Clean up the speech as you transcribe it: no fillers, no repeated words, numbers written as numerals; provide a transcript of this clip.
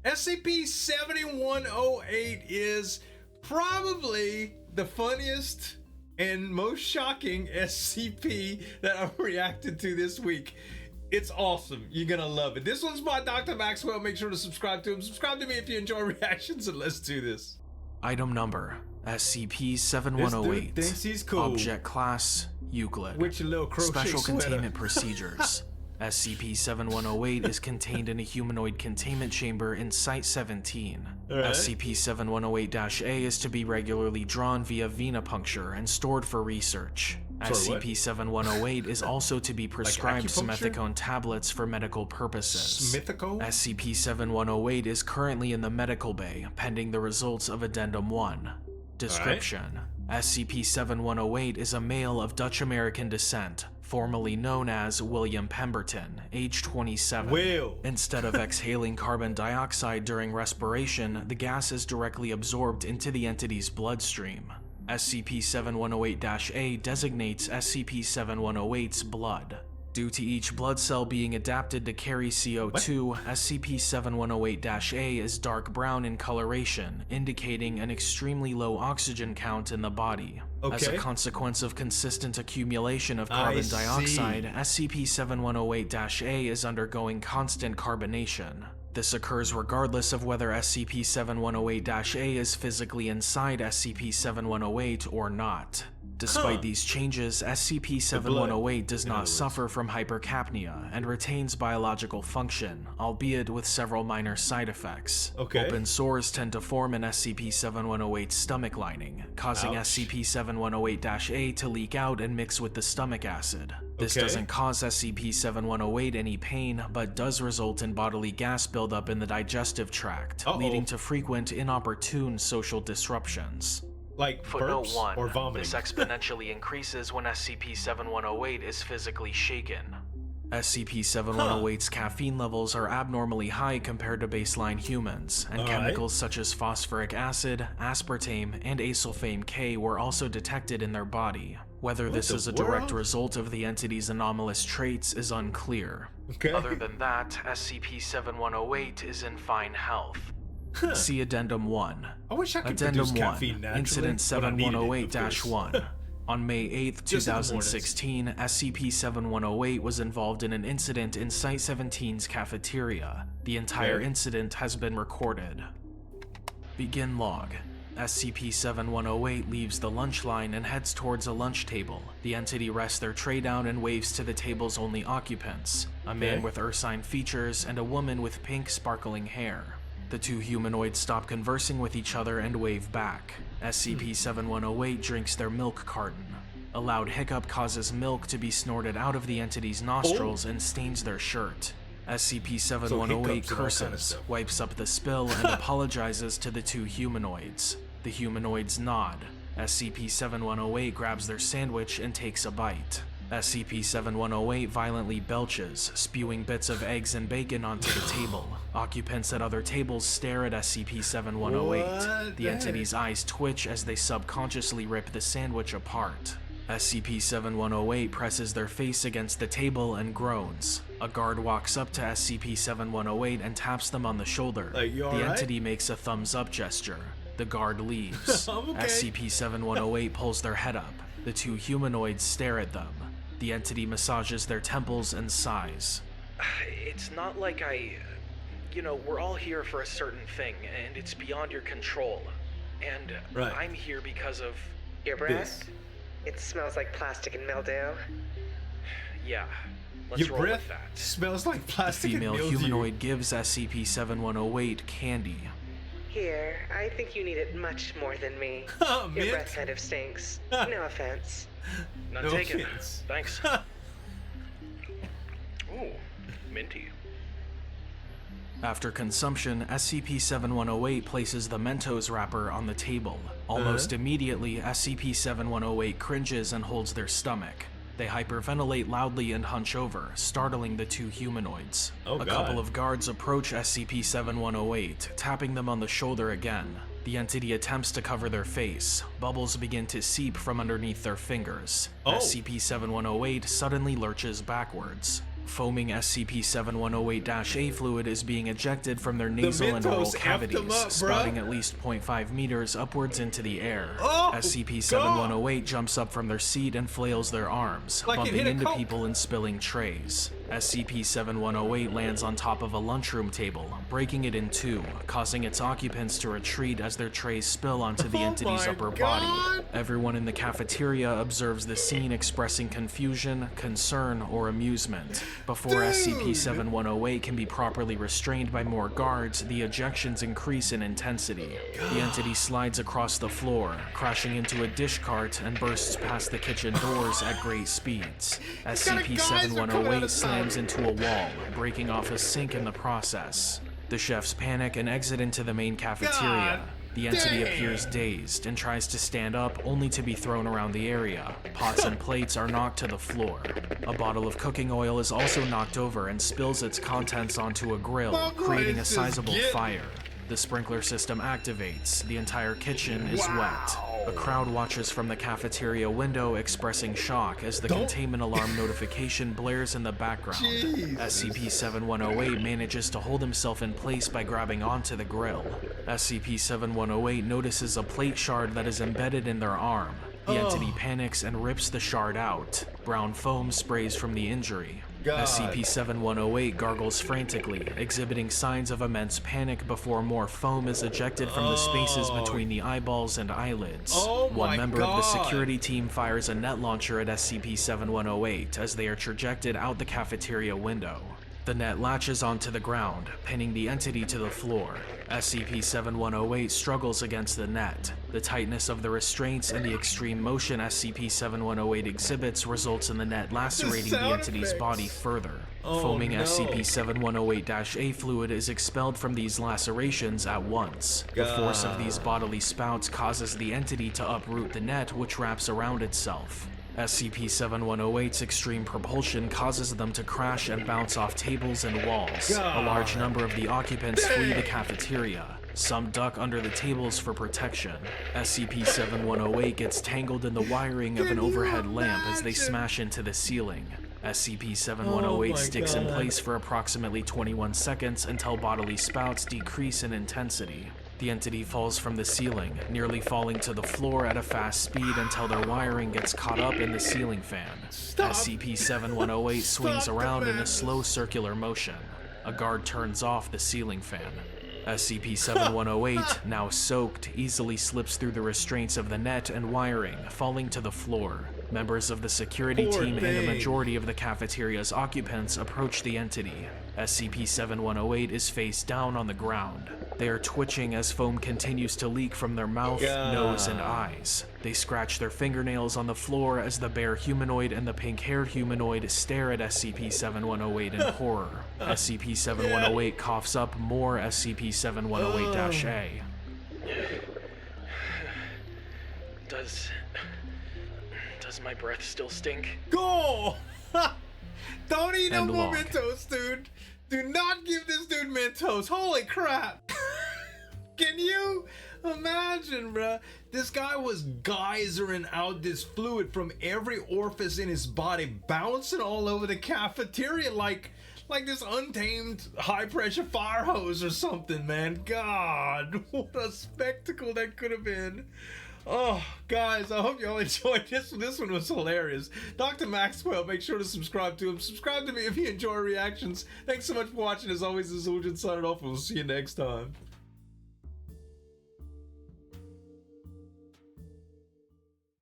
SCP-7108 is probably the funniest and most shocking SCP that I've reacted to this week. It's awesome. You're gonna love it. This one's by Dr. Maxwell. Make sure to subscribe to him. Subscribe to me if you enjoy reactions, and let's do this. Item number SCP-7108. This dude thinks he's cool. Object class Euclid. With your little crochet Special sweater. containment procedures. SCP-7108 is contained in a humanoid containment chamber in Site-17. Right. SCP-7108-A is to be regularly drawn via venipuncture and stored for research. SCP-7108 is also to be prescribed simethicone tablets for medical purposes. Smithicone? SCP-7108 is currently in the medical bay, pending the results of Addendum 1. Description: SCP-7108 is a male of Dutch-American descent, formerly known as William Pemberton, age 27. Instead of exhaling carbon dioxide during respiration, the gas is directly absorbed into the entity's bloodstream. SCP-7108-A designates SCP-7108's blood. Due to each blood cell being adapted to carry CO2, SCP-7108-A is dark brown in coloration, indicating an extremely low oxygen count in the body. As a consequence of consistent accumulation of carbon dioxide, SCP-7108-A is undergoing constant carbonation. This occurs regardless of whether SCP-7108-A is physically inside SCP-7108 or not. Despite these changes, SCP-7108 does not suffer from hypercapnia and retains biological function, albeit with several minor side effects. Open sores tend to form in SCP-7108's stomach lining, causing SCP-7108-A to leak out and mix with the stomach acid. This doesn't cause SCP-7108 any pain, but does result in bodily gas buildup in the digestive tract, leading to frequent inopportune social disruptions. Like Footnote burps 1. or vomiting. This exponentially increases when SCP-7108 is physically shaken. SCP-7108's caffeine levels are abnormally high compared to baseline humans, and chemicals such as phosphoric acid, aspartame, and asulfame K were also detected in their body. Whether this is a direct result of the entity's anomalous traits is unclear. Other than that, SCP-7108 is in fine health. See Addendum 1. I wish I could Addendum produce 1, caffeine naturally, Incident but I needed it, of 7108-1. On May 8, 2016, SCP-7108 was involved in an incident in Site-17's cafeteria. The entire incident has been recorded. Begin log. SCP-7108 leaves the lunch line and heads towards a lunch table. The entity rests their tray down and waves to the table's only occupants, a man with ursine features and a woman with pink sparkling hair. The two humanoids stop conversing with each other and wave back. SCP-7108 drinks their milk carton. A loud hiccup causes milk to be snorted out of the entity's nostrils and stains their shirt. SCP-7108 curses, wipes up the spill, and apologizes to the two humanoids. The humanoids nod. SCP-7108 grabs their sandwich and takes a bite. SCP-7108 violently belches, spewing bits of eggs and bacon onto the table. Occupants at other tables stare at SCP-7108. The entity's eyes twitch as they subconsciously rip the sandwich apart. SCP-7108 presses their face against the table and groans. A guard walks up to SCP-7108 and taps them on the shoulder. The entity makes a thumbs up gesture. The guard leaves. SCP-7108 pulls their head up. The two humanoids stare at them. The entity massages their temples and sighs. It's not like we're all here for a certain thing, and it's beyond your control. And I'm here because of... Your breath? It smells like plastic and mildew. Yeah, let's roll with that. Your breath smells like plastic and mildew. The female humanoid gives SCP-7108 candy. Here, I think you need it much more than me. Your breath kind of stinks. No offense. None taken. Thanks. Ooh, minty. After consumption, SCP-7108 places the Mentos wrapper on the table. Almost immediately, SCP-7108 cringes and holds their stomach. They hyperventilate loudly and hunch over, startling the two humanoids. A couple of guards approach SCP-7108, tapping them on the shoulder again. The entity attempts to cover their face. Bubbles begin to seep from underneath their fingers. SCP-7108 suddenly lurches backwards. Foaming SCP-7108-A fluid is being ejected from their nasal and oral cavities, spouting at least 0.5 meters upwards into the air. SCP-7108 jumps up from their seat and flails their arms, bumping into people and spilling trays. SCP-7108 lands on top of a lunchroom table, breaking it in two, causing its occupants to retreat as their trays spill onto the entity's upper body. Everyone in the cafeteria observes the scene, expressing confusion, concern, or amusement. Before SCP-7108 can be properly restrained by more guards, the ejections increase in intensity. The entity slides across the floor, crashing into a dish cart and bursts past the kitchen doors at great speeds. SCP-7108 slams into a wall, breaking off a sink in the process. The chefs panic and exit into the main cafeteria. The entity appears dazed and tries to stand up, only to be thrown around the area. Pots and plates are knocked to the floor. A bottle of cooking oil is also knocked over and spills its contents onto a grill, creating a sizable fire. The sprinkler system activates. The entire kitchen is wet. A crowd watches from the cafeteria window, expressing shock as the containment alarm notification blares in the background. SCP-7108 manages to hold himself in place by grabbing onto the grill. SCP-7108 notices a plate shard that is embedded in their arm. The entity panics and rips the shard out. Brown foam sprays from the injury. SCP-7108 gargles frantically, exhibiting signs of immense panic before more foam is ejected from the spaces between the eyeballs and eyelids. One member of the security team fires a net launcher at SCP-7108 as they are trajected out the cafeteria window. The net latches onto the ground, pinning the entity to the floor. SCP-7108 struggles against the net. The tightness of the restraints and the extreme motion SCP-7108 exhibits results in the net lacerating the entity's body further. Foaming SCP-7108-A fluid is expelled from these lacerations at once. The force of these bodily spouts causes the entity to uproot the net, which wraps around itself. SCP-7108's extreme propulsion causes them to crash and bounce off tables and walls. A large number of the occupants flee the cafeteria. Some duck under the tables for protection. SCP-7108 gets tangled in the wiring of an overhead lamp as they smash into the ceiling. SCP-7108 sticks in place for approximately 21 seconds until bodily spouts decrease in intensity. The entity falls from the ceiling, nearly falling to the floor at a fast speed until their wiring gets caught up in the ceiling fan. SCP-7108 swings around in a slow circular motion. A guard turns off the ceiling fan. SCP-7108, now soaked, easily slips through the restraints of the net and wiring, falling to the floor. Members of the security team and a majority of the cafeteria's occupants approach the entity. SCP-7108 is face down on the ground. They are twitching as foam continues to leak from their mouth, nose, and eyes. They scratch their fingernails on the floor as the bear humanoid and the pink-haired humanoid stare at SCP-7108 in horror. SCP-7108 coughs up more SCP-7108-A. Does my breath still stink? Go! Don't eat no more Mentos, dude. Do not give this dude Mentos. Holy crap. Can you imagine, bruh? This guy was geysering out this fluid from every orifice in his body, bouncing all over the cafeteria like this untamed high-pressure fire hose or something, man. God, what a spectacle that could have been. Oh, guys, I hope y'all enjoyed this one. This one was hilarious. Dr. Maxwell, make sure to subscribe to him. Subscribe to me if you enjoy reactions. Thanks so much for watching. As always, this is Zueljin signing off, and we'll see you next time.